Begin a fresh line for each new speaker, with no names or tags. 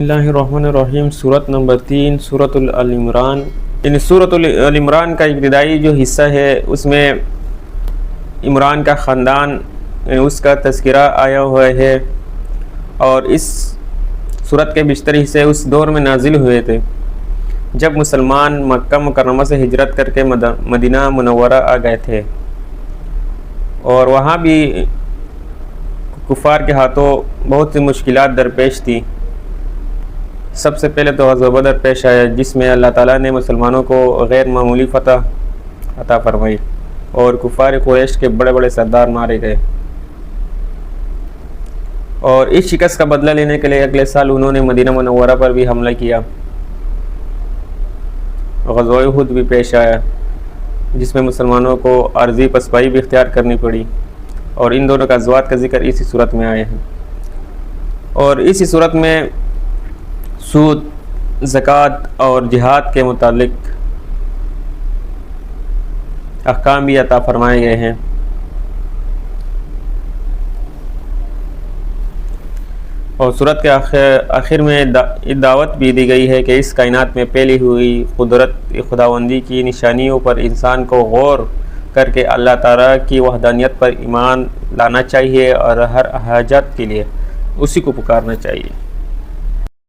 اللہ الرحمن الرحیم۔ سورت نمبر 3 سورۃ العمران۔ سورۃ العمران کا ابتدائی جو حصہ ہے اس میں عمران کا خاندان اس کا تذکرہ آیا ہوا ہے، اور اس سورت کے بیشتر حصے اس دور میں نازل ہوئے تھے جب مسلمان مکہ مکرمہ سے ہجرت کر کے مدینہ منورہ آ گئے تھے، اور وہاں بھی کفار کے ہاتھوں بہت سی مشکلات درپیش تھی۔ سب سے پہلے تو غزوہ بدر پیش آیا، جس میں اللہ تعالیٰ نے مسلمانوں کو غیر معمولی فتح عطا فرمائی اور کفار قریش کے بڑے بڑے سردار مارے گئے، اور اس شکست کا بدلہ لینے کے لیے اگلے سال انہوں نے مدینہ منورہ پر بھی حملہ کیا۔ غزوہ احد بھی پیش آیا جس میں مسلمانوں کو عارضی پسپائی بھی اختیار کرنی پڑی، اور ان دونوں غزوات کا ذکر اسی صورت میں آئے ہیں۔ اور اسی صورت میں سود، زکوٰۃ اور جہاد کے متعلق احکام بھی عطا فرمائے گئے ہیں۔ اور سورت کے آخر میں دعوت بھی دی گئی ہے کہ اس کائنات میں پھیلی ہوئی قدرت خداوندی کی نشانیوں پر انسان کو غور کر کے اللہ تعالیٰ کی وحدانیت پر ایمان لانا چاہیے، اور ہر حاجت کے لیے اسی کو پکارنا چاہیے۔